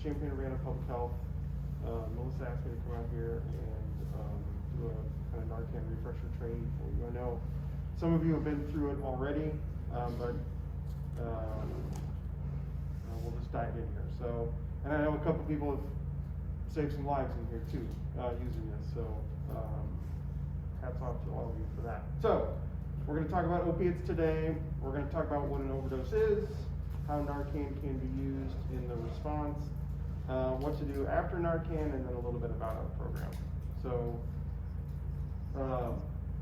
Champaign, Urbana Public Health. Melissa asked me to come out here and do a kind of Narcan refresher training for you. I know some of you have been through it already, but we'll just dive in here. So, and I know a couple people have saved some lives in here too, using this. So, hats off to all of you for that. So, we're going to talk about opiates today. We're going to talk about what an overdose is, how Narcan can be used in the response, what to do after Narcan, and then a little bit about our program. So,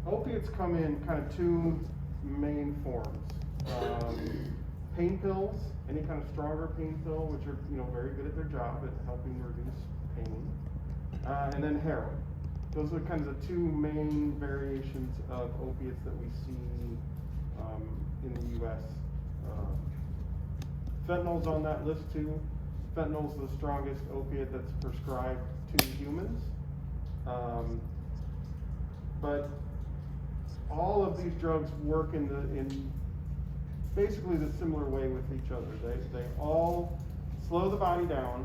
opiates come in kind of two main forms. Pain pills, any kind of stronger pain pill, which are very good at their job at helping reduce pain, and then heroin. Those are kind of the two main variations of opiates that we see in the U.S. Fentanyl's on that list too. Fentanyl's the strongest opiate that's prescribed to humans. But all of these drugs work in basically the similar way with each other. They all slow the body down,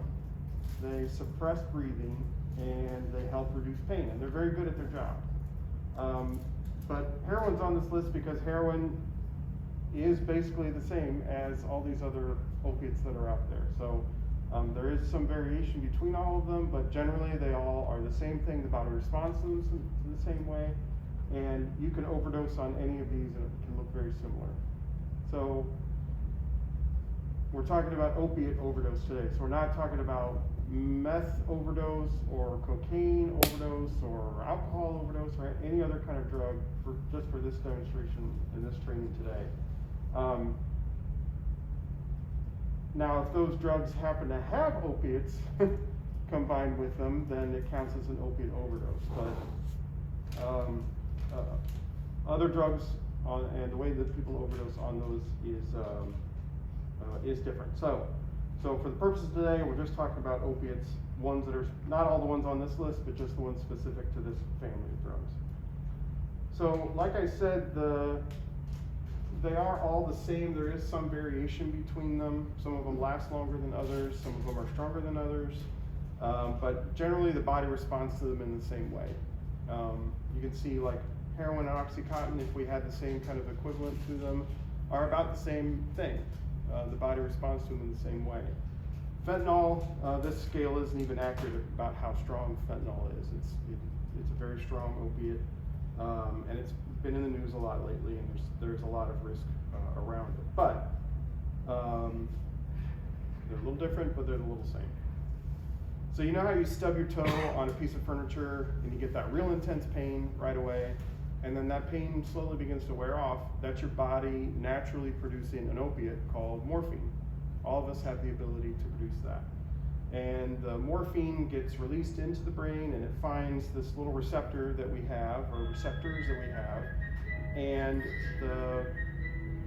they suppress breathing, and they help reduce pain, and they're very good at their job. But heroin's on this list because heroin is basically the same as all these other opiates that are out there. So there is some variation between all of them, but generally they all are the same thing. The body responds to them the same way, and you can overdose on any of these and it can look very similar. So we're talking about opiate overdose today. So we're not talking about meth overdose or cocaine overdose or alcohol overdose or any other kind of drug just for this demonstration and this training today. Now, if those drugs happen to have opiates combined with them, then it counts as an opiate overdose. But other drugs and the way that people overdose on those is different. So for the purposes of today, we're just talking about opiates, ones that are not all the ones on this list, but just the ones specific to this family of drugs. So like I said, they are all the same. There is some variation between them. Some of them last longer than others. Some of them are stronger than others. But generally the body responds to them in the same way. You can see like heroin and Oxycontin, if we had the same kind of equivalent to them, are about the same thing. The body responds to them in the same way. Fentanyl, this scale isn't even accurate about how strong fentanyl is. It's a very strong opiate, and it's been in the news a lot lately, and there's a lot of risk around it. But they're a little different, but they're a little same. So you know how you stub your toe on a piece of furniture and you get that real intense pain right away, and then that pain slowly begins to wear off? That's your body naturally producing an opiate called morphine. All of us have the ability to produce that. And the morphine gets released into the brain, and it finds this little receptor that we have, or receptors that we have, and the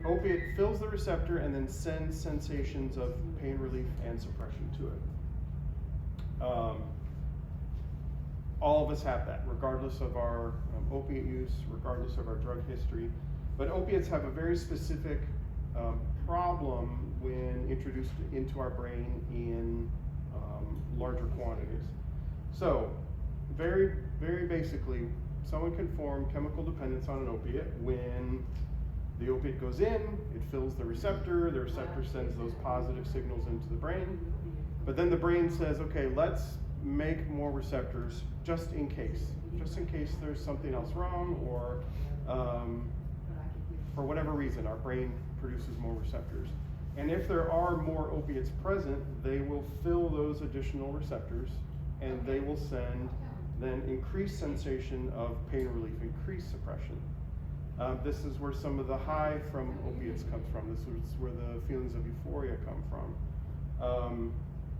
opiate fills the receptor and then sends sensations of pain relief and suppression to it. All of us have that, regardless of our opiate use, regardless of our drug history. But opiates have a very specific problem when introduced into our brain in larger quantities. So, very, very basically, someone can form chemical dependence on an opiate when the opiate goes in, it fills the receptor sends those positive signals into the brain, but then the brain says, okay, let's make more receptors just in case there's something else wrong, or for whatever reason our brain produces more receptors. And if there are more opiates present, they will fill those additional receptors, and they will send then increased sensation of pain relief, increased suppression. This is where some of the high from opiates comes from. This is where the feelings of euphoria come from.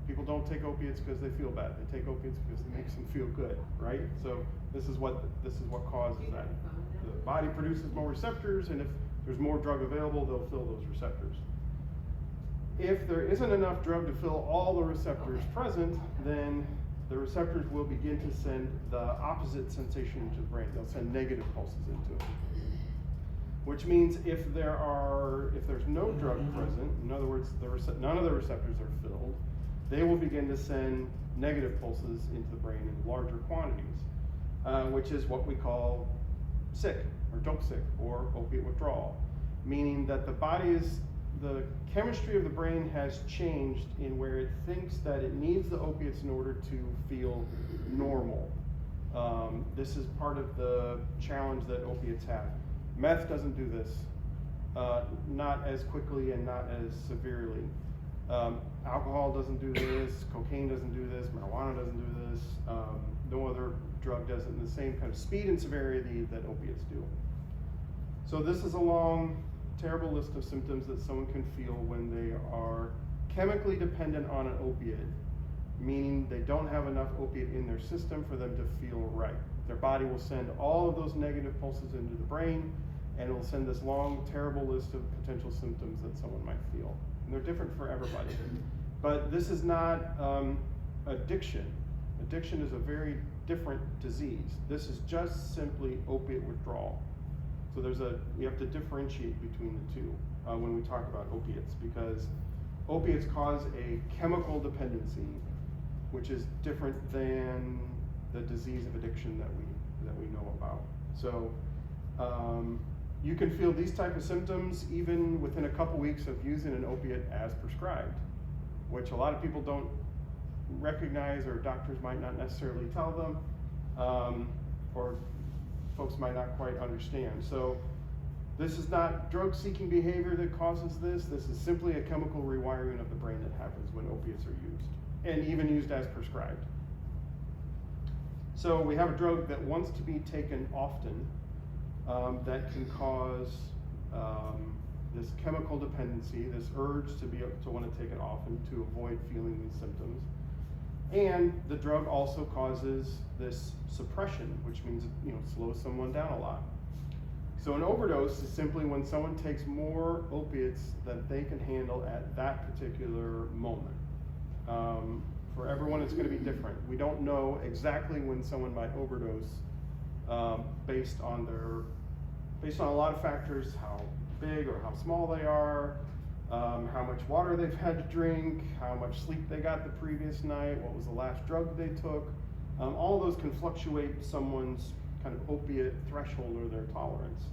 People don't take opiates because they feel bad. They take opiates because it makes them feel good, right? So this is what causes that. The body produces more receptors, and if there's more drug available, they'll fill those receptors. If there isn't enough drug to fill all the receptors present, then the receptors will begin to send the opposite sensation into the brain. They'll send negative pulses into it. Which means if there's no drug present, in other words, none of the receptors are filled, they will begin to send negative pulses into the brain in larger quantities, which is what we call sick, or dope sick, or opiate withdrawal, meaning that the chemistry of the brain has changed in where it thinks that it needs the opiates in order to feel normal. This is part of the challenge that opiates have. Meth doesn't do this, not as quickly and not as severely. Alcohol doesn't do this, cocaine doesn't do this, marijuana doesn't do this, no other drug does it in the same kind of speed and severity that opiates do. So this is a long, terrible list of symptoms that someone can feel when they are chemically dependent on an opiate, meaning they don't have enough opiate in their system for them to feel right. Their body will send all of those negative pulses into the brain, and it will send this long, terrible list of potential symptoms that someone might feel. And they're different for everybody. But this is not addiction. Addiction is a very different disease. This is just simply opiate withdrawal. So you have to differentiate between the two when we talk about opiates, because opiates cause a chemical dependency, which is different than the disease of addiction that we know about. So you can feel these type of symptoms even within a couple weeks of using an opiate as prescribed, which a lot of people don't recognize, or doctors might not necessarily tell them, or folks might not quite understand. So this is not drug-seeking behavior that causes this. This is simply a chemical rewiring of the brain that happens when opiates are used, and even used as prescribed. So we have a drug that wants to be taken often, that can cause this chemical dependency, this urge to want to take it often to avoid feeling these symptoms. And the drug also causes this suppression, which means it slows someone down a lot. So an overdose is simply when someone takes more opiates than they can handle at that particular moment. For everyone, it's going to be different. We don't know exactly when someone might overdose based on a lot of factors: how big or how small they are, how much water they've had to drink, how much sleep they got the previous night, what was the last drug they took. All of those can fluctuate someone's kind of opiate threshold or their tolerance.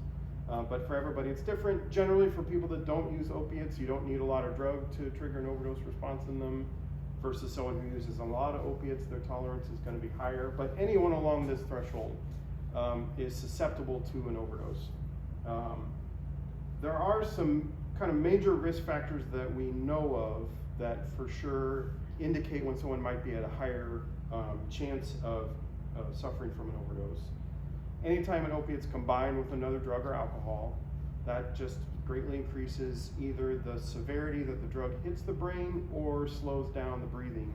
But for everybody it's different. Generally, for people that don't use opiates, you don't need a lot of drug to trigger an overdose response in them, versus someone who uses a lot of opiates, their tolerance is going to be higher. But anyone along this threshold is susceptible to an overdose. There are some kind of major risk factors that we know of that for sure indicate when someone might be at a higher chance of suffering from an overdose. Anytime an opiate's combined with another drug or alcohol, that just greatly increases either the severity that the drug hits the brain or slows down the breathing.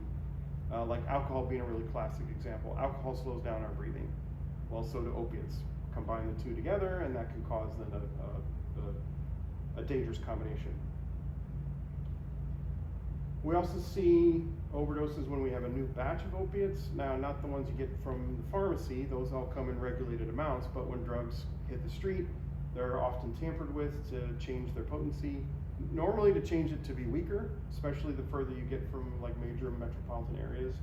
Like alcohol being a really classic example. Alcohol slows down our breathing. Well, so do opiates. Combine the two together, and that can cause then a dangerous combination. We also see overdoses when we have a new batch of opiates. Now, not the ones you get from the pharmacy, those all come in regulated amounts, but when drugs hit the street, they're often tampered with to change their potency, normally to change it to be weaker, especially the further you get from like major metropolitan areas.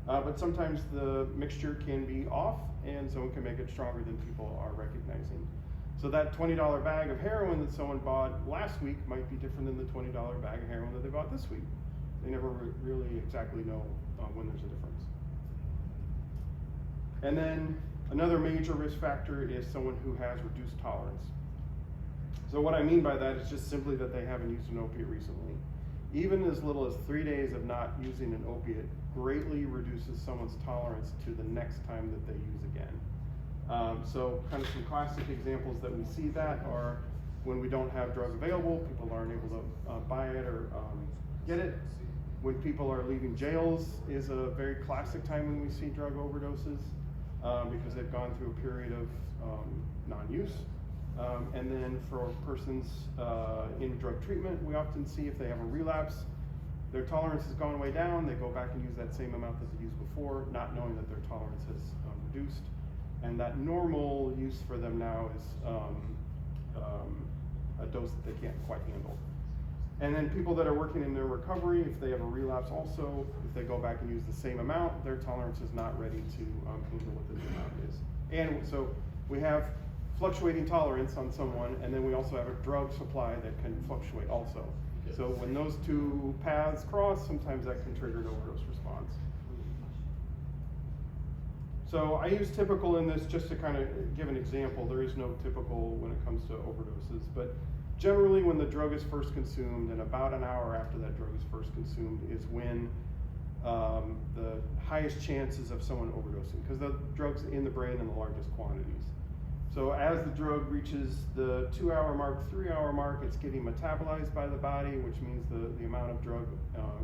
But sometimes the mixture can be off, and someone can make it stronger than people are recognizing. So that $20 bag of heroin that someone bought last week might be different than the $20 bag of heroin that they bought this week. They never really exactly know when there's a difference. And then another major risk factor is someone who has reduced tolerance. So what I mean by that is just simply that they haven't used an opiate recently. Even as little as 3 days of not using an opiate greatly reduces someone's tolerance to the next time that they use again. So kind of some classic examples that we see that are when we don't have drug available, people aren't able to buy it or get it. When people are leaving jails is a very classic time when we see drug overdoses because they've gone through a period of non-use. And then for persons in drug treatment, we often see if they have a relapse, their tolerance has gone way down, they go back and use that same amount that they used before, not knowing that their tolerance has reduced. And that normal use for them now is a dose that they can't quite handle. And then people that are working in their recovery, if they have a relapse also, if they go back and use the same amount, their tolerance is not ready to handle what the new amount is. And so we have fluctuating tolerance on someone, and then we also have a drug supply that can fluctuate also. So when those two paths cross, sometimes that can trigger an overdose response. So I use typical in this just to kind of give an example. There is no typical when it comes to overdoses, but generally when the drug is first consumed, and about an hour after that drug is first consumed, is when the highest chances of someone overdosing, because the drug's in the brain in the largest quantities. So as the drug reaches the 2-hour mark, 3-hour mark, it's getting metabolized by the body, which means the amount of drug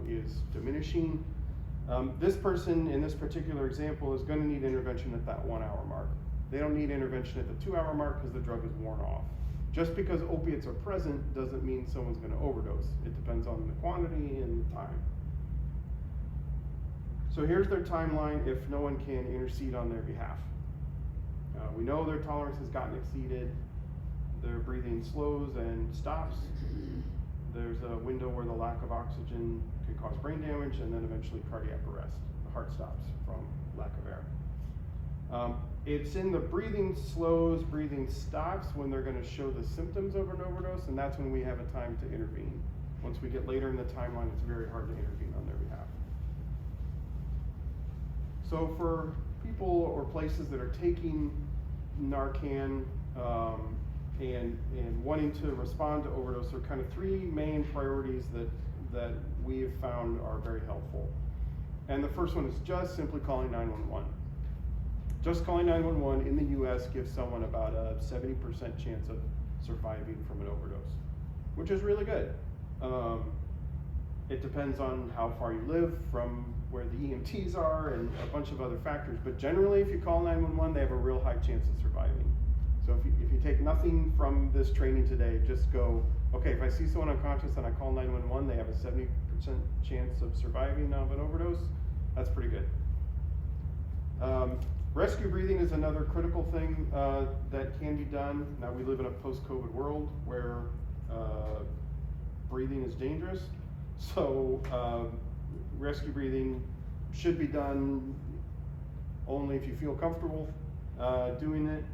is diminishing. This person in this particular example is going to need intervention at that 1-hour mark. They don't need intervention at the 2-hour mark because the drug is worn off. Just because opiates are present doesn't mean someone's going to overdose. It depends on the quantity and the time. So here's their timeline if no one can intercede on their behalf. We know their tolerance has gotten exceeded. Their breathing slows and stops. There's a window where the lack of oxygen can cause brain damage, and then eventually cardiac arrest. The heart stops from lack of air. It's in the breathing slows, breathing stops when they're going to show the symptoms of an overdose, and that's when we have a time to intervene. Once we get later in the timeline, it's very hard to intervene on their behalf. So for people or places that are taking Narcan and wanting to respond to overdose, there are kind of 3 main priorities that we have found are very helpful. And the first one is just simply calling 911. Just calling 911 in the US gives someone about a 70% chance of surviving from an overdose, which is really good. It depends on how far you live from where the EMTs are and a bunch of other factors, but generally if you call 911, they have a real high chance of surviving. So if you take nothing from this training today, just go, okay, if I see someone unconscious and I call 911, they have a 70% chance of surviving of an overdose. That's pretty good. Rescue breathing is another critical thing that can be done. Now we live in a post-COVID world where breathing is dangerous. So rescue breathing should be done only if you feel comfortable doing it.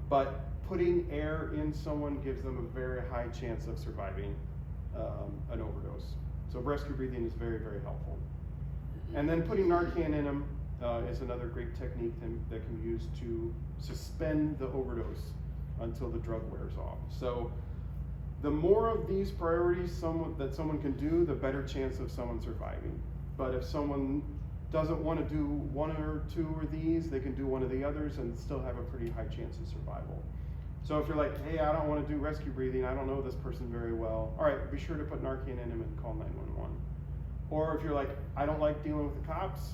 But putting air in someone gives them a very high chance of surviving an overdose. So rescue breathing is very, very helpful. And then putting Narcan in them is another great technique that can be used to suspend the overdose until the drug wears off. So the more of these priorities that someone can do, the better chance of someone surviving. But if someone doesn't want to do 1 or 2 of these, they can do one of the others and still have a pretty high chance of survival. So if you're like, hey, I don't want to do rescue breathing, I don't know this person very well, all right, be sure to put Narcan in him and call 911. Or if you're like, I don't like dealing with the cops,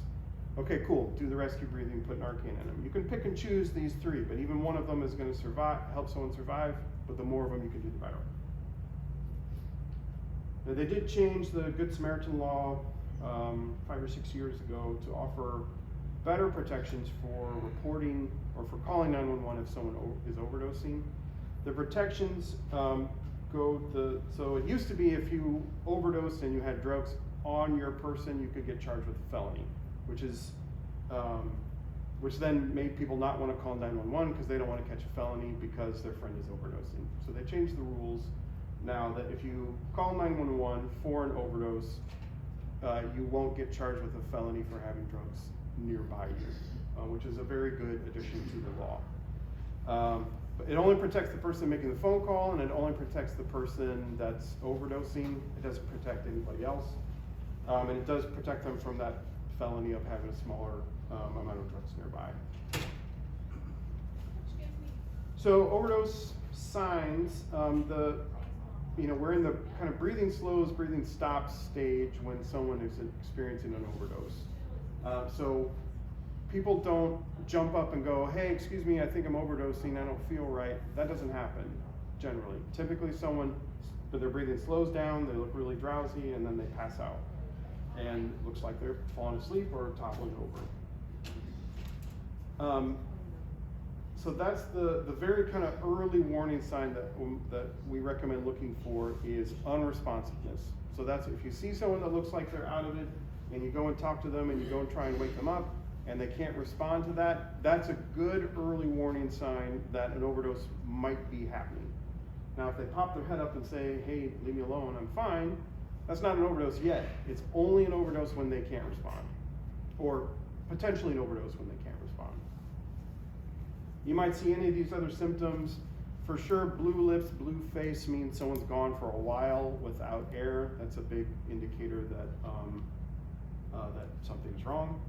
okay, cool, do the rescue breathing, put Narcan in him. You can pick and choose these 3, but even one of them is going to help someone survive, but the more of them you can do, the better. Now, they did change the Good Samaritan law 5 or 6 years ago to offer better protections for reporting or for calling 911 if someone is overdosing. The protections so it used to be if you overdosed and you had drugs on your person, you could get charged with a felony, which then made people not want to call 911 because they don't want to catch a felony because their friend is overdosing. So they changed the rules now that if you call 911 for an overdose, you won't get charged with a felony for having drugs nearby you, which is a very good addition to the law. But it only protects the person making the phone call, and it only protects the person that's overdosing. It doesn't protect anybody else. And it does protect them from that felony of having a smaller amount of drugs nearby. So overdose signs, we're in the kind of breathing slows, breathing stops stage when someone is experiencing an overdose. So people don't jump up and go, hey, excuse me, I think I'm overdosing, I don't feel right. That doesn't happen generally. Typically their breathing slows down, they look really drowsy, and then they pass out. And it looks like they're falling asleep or toppling over. So that's the very kind of early warning sign that we recommend looking for is unresponsiveness. So that's if you see someone that looks like they're out of it, and you go and talk to them and you go and try and wake them up, and they can't respond to that, that's a good early warning sign that an overdose might be happening. Now, if they pop their head up and say, hey, leave me alone, I'm fine, that's not an overdose yet. It's only an overdose when they can't respond, or potentially an overdose when they can't respond. You might see any of these other symptoms. For sure, blue lips, blue face means someone's gone for a while without air. That's a big indicator that that something's wrong,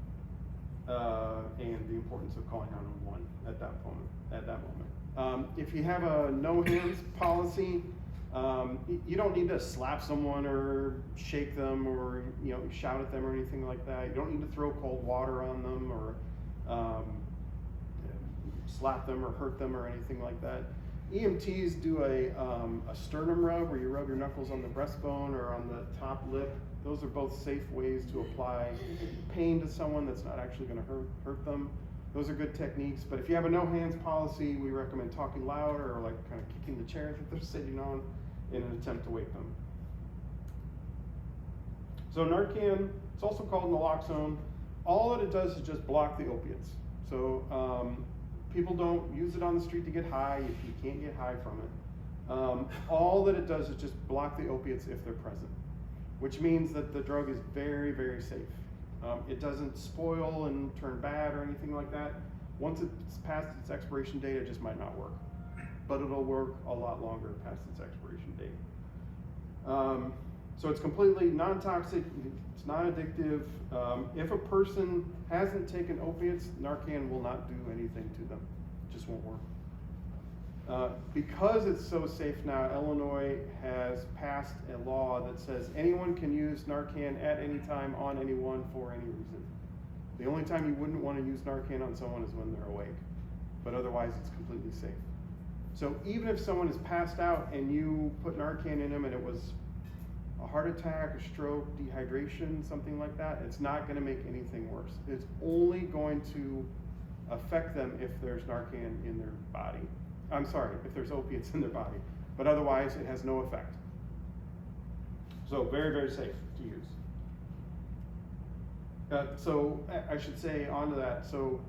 and the importance of calling 911 at that moment. If you have a no hands policy, you don't need to slap someone or shake them or shout at them or anything like that. You don't need to throw cold water on them or slap them or hurt them or anything like that. EMTs do a sternum rub where you rub your knuckles on the breastbone or on the top lip. Those are both safe ways to apply pain to someone that's not actually going to hurt them. Those are good techniques, but if you have a no hands policy, we recommend talking louder or like kind of kicking the chairs that they're sitting on in an attempt to wake them. So Narcan, it's also called naloxone. All that it does is just block the opiates. So people don't use it on the street to get high if you can't get high from it. All that it does is just block the opiates if they're present, which means that the drug is very, very safe. It doesn't spoil and turn bad or anything like that. Once it's past its expiration date, it just might not work. But it'll work a lot longer past its expiration date. So it's completely non-toxic, it's not addictive. If a person hasn't taken opiates, Narcan will not do anything to them. It just won't work. Because it's so safe now, Illinois has passed a law that says anyone can use Narcan at any time on anyone for any reason. The only time you wouldn't want to use Narcan on someone is when they're awake, but otherwise it's completely safe. So even if someone is passed out and you put Narcan in them and it was a heart attack, a stroke, dehydration, something like that, it's not going to make anything worse. It's only going to affect them if there's Narcan in their body. I'm sorry, if there's opiates in their body, but otherwise it has no effect. So very, very safe to use. So I should say onto that, so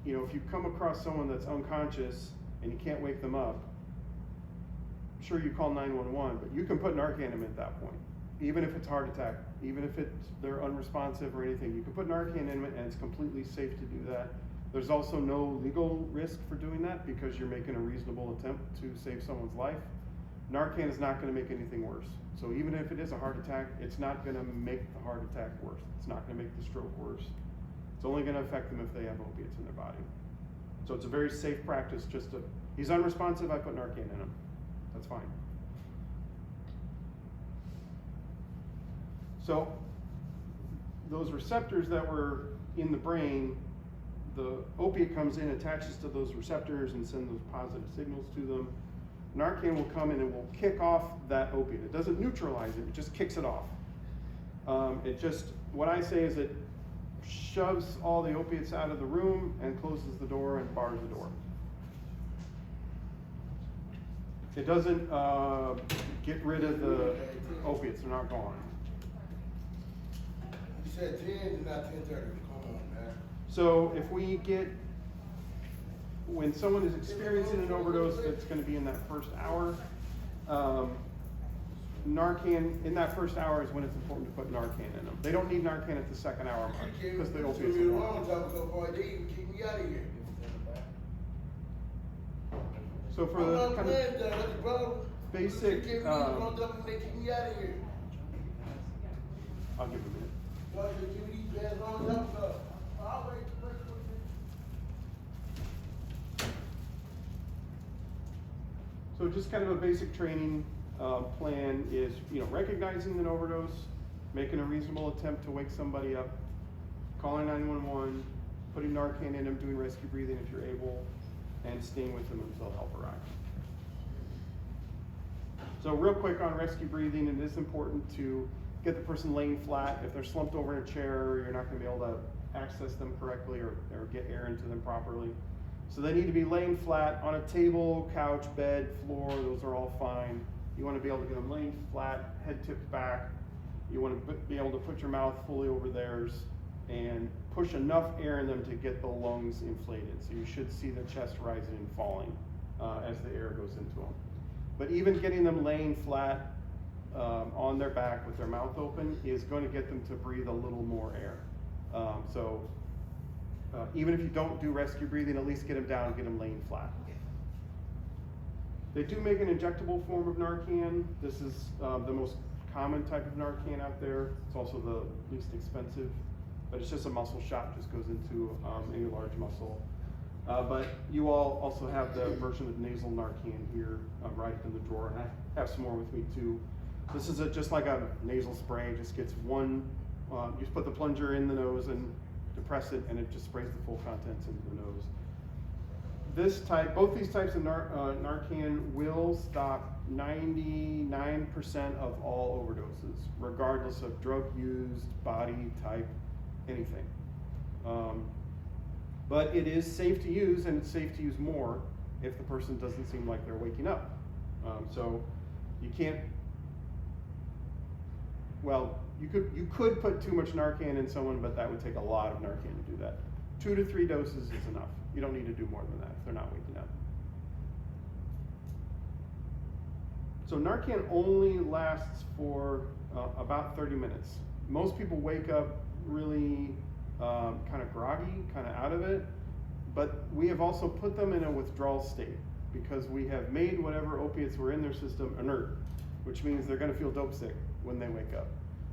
if you come across someone that's unconscious and you can't wake them up, sure you call 911, but you can put Narcan in them at that point. Even if it's heart attack, even if they're unresponsive or anything, you can put Narcan in them and it's completely safe to do that. There's also no legal risk for doing that because you're making a reasonable attempt to save someone's life. Narcan is not going to make anything worse. So even if it is a heart attack, it's not going to make the heart attack worse. It's not going to make the stroke worse. It's only going to affect them if they have opiates in their body. So it's a very safe practice. He's unresponsive, I put Narcan in him. That's fine. So those receptors that were in the brain, the opiate comes in, attaches to those receptors and sends those positive signals to them. Narcan will come in and will kick off that opiate. It doesn't neutralize it, it just kicks it off. What I say is it shoves all the opiates out of the room and closes the door and bars the door. It doesn't get rid of the opiates, they're not gone. You said 10 to not 10:30, come on, man. So if we get, when someone is experiencing an overdose, that's going to be in that first hour. Narcan, in that first hour is when it's important to put Narcan in them. They don't need Narcan at the second hour mark because the opiates are gone. They even keep me out of here. So for the kind of basic, they keep me out of here. I'll give it a minute. So just kind of a basic training plan is, recognizing an overdose, making a reasonable attempt to wake somebody up, calling 911, putting Narcan in them, doing rescue breathing if you're able, and staying with them until help arrives. So real quick on rescue breathing, it is important to get the person laying flat. If they're slumped over in a chair, you're not going to be able to access them correctly or get air into them properly. So they need to be laying flat on a table, couch, bed, floor, those are all fine. You want to be able to get them laying flat, head tipped back. You want to be able to put your mouth fully over theirs and push enough air in them to get the lungs inflated. So you should see the chest rising and falling as the air goes into them. But even getting them laying flat on their back with their mouth open is going to get them to breathe a little more air. Even if you don't do rescue breathing, at least get them down, get them laying flat. They do make an injectable form of Narcan. This is the most common type of Narcan out there. It's also the least expensive, but it's just a muscle shot, just goes into any large muscle. But you all also have the version of nasal Narcan here right up in the drawer, and I have some more with me too. This is just like a nasal spray, it just gets one, you just put the plunger in the nose and depress it, and it just sprays the full contents into the nose. Both these types of Narcan will stop 99% of all overdoses, regardless of drug used, body type, anything. But it is safe to use, and it's safe to use more if the person doesn't seem like they're waking up. So you can't, well, you could put too much Narcan in someone, but that would take a lot of Narcan to do that. 2 to 3 doses is enough. You don't need to do more than that if they're not waking up. So Narcan only lasts for about 30 minutes. Most people wake up really kind of groggy, kind of out of it, but we have also put them in a withdrawal state because we have made whatever opiates were in their system inert, which means they're going to feel dope sick when they wake up.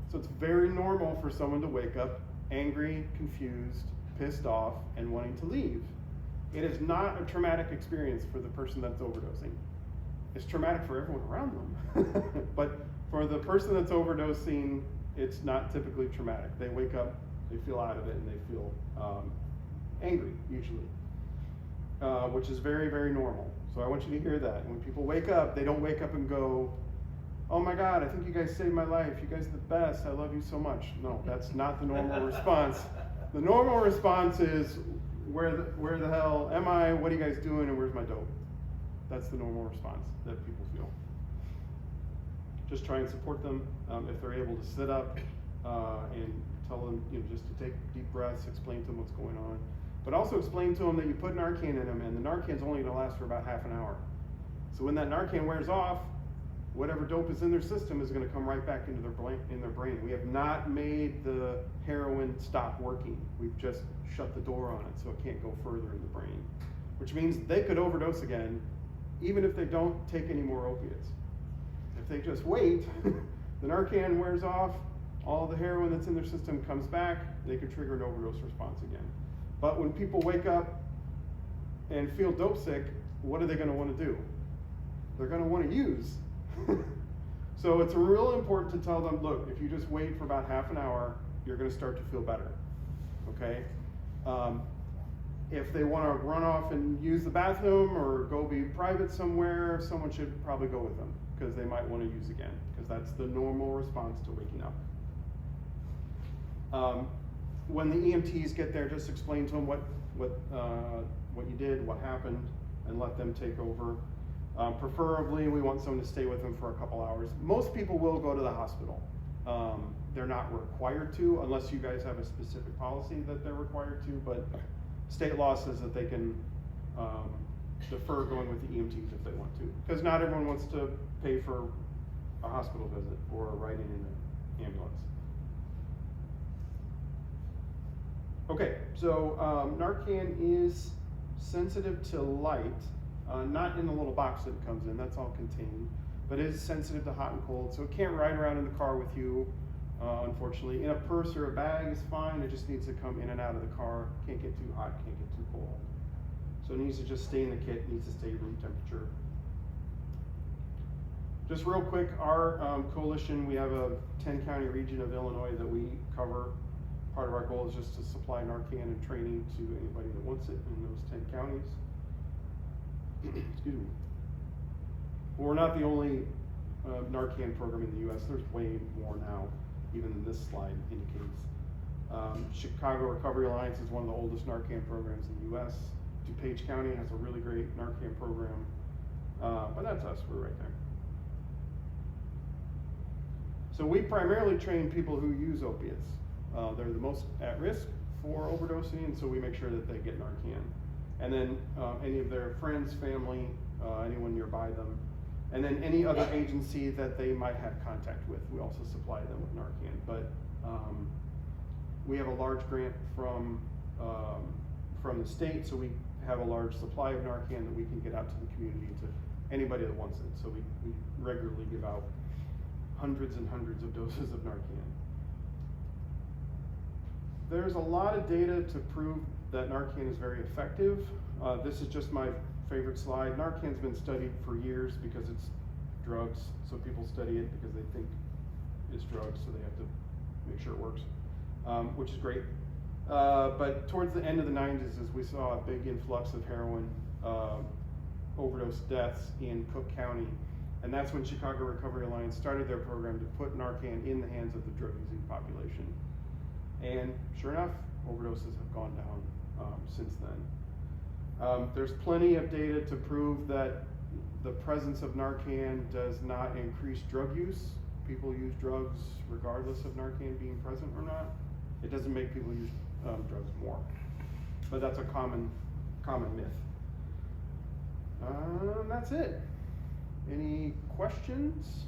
So it's very normal for someone to wake up angry, confused, pissed off, and wanting to leave. It is not a traumatic experience for the person that's overdosing. It's traumatic for everyone around them. But for the person that's overdosing, it's not typically traumatic. They wake up, they feel out of it, and they feel angry, usually, which is very, very normal. So I want you to hear that. When people wake up, they don't wake up and go, oh my God, I think you guys saved my life. You guys are the best. I love you so much. No, that's not the normal response. The normal response is, where the hell am I? What are you guys doing? And where's my dope? That's the normal response that people feel. Just try and support them if they're able to sit up and tell them, just to take deep breaths, explain to them what's going on. But also explain to them that you put Narcan in them, and the Narcan's only going to last for about half an hour. So when that Narcan wears off, whatever dope is in their system is going to come right back into their brain. We have not made the heroin stop working. We've just shut the door on it so it can't go further in the brain, which means they could overdose again even if they don't take any more opiates. If they just wait, the Narcan wears off, all the heroin that's in their system comes back, they could trigger an overdose response again. But when people wake up and feel dope sick, what are they going to want to do? They're going to want to use. So it's real important to tell them, look, if you just wait for about half an hour, you're going to start to feel better, okay? If they want to run off and use the bathroom or go be private somewhere, someone should probably go with them because they might want to use again, because that's the normal response to waking up. When the EMTs get there, just explain to them what you did, what happened, and let them take over. Preferably, we want someone to stay with them for a couple hours. Most people will go to the hospital. They're not required to, unless you guys have a specific policy that they're required to, but state law says that they can defer going with the EMTs if they want to, because not everyone wants to pay for a hospital visit or a ride in an ambulance. Okay, so Narcan is sensitive to light. Not in the little box that it comes in, that's all contained, but it is sensitive to hot and cold, so it can't ride around in the car with you, unfortunately. In a purse or a bag is fine, it just needs to come in and out of the car. Can't get too hot, can't get too cold. So it needs to just stay in the kit, it needs to stay room temperature. Just real quick, our coalition, we have a 10-county region of Illinois that we cover. Part of our goal is just to supply Narcan and training to anybody that wants it in those 10 counties. Excuse me. Well, we're not the only Narcan program in the U.S. There's way more now, even than this slide indicates. Chicago Recovery Alliance is one of the oldest Narcan programs in the U.S. DuPage County has a really great Narcan program, but that's us, we're right there. So we primarily train people who use opiates. They're the most at risk for overdosing, and so we make sure that they get Narcan. And then any of their friends, family, anyone nearby them, and then any other agency that they might have contact with, we also supply them with Narcan. But we have a large grant from the state, so we have a large supply of Narcan that we can get out to the community to anybody that wants it. So we regularly give out hundreds and hundreds of doses of Narcan. There's a lot of data to prove that Narcan is very effective. This is just my favorite slide. Narcan's been studied for years because it's drugs, so people study it because they think it's drugs, so they have to make sure it works, which is great. But towards the end of the 90s, as we saw a big influx of heroin overdose deaths in Cook County, and that's when Chicago Recovery Alliance started their program to put Narcan in the hands of the drug-using population. And sure enough, overdoses have gone down since then. There's plenty of data to prove that the presence of Narcan does not increase drug use. People use drugs regardless of Narcan being present or not. It doesn't make people use drugs more. But that's a common myth. That's it. Any questions?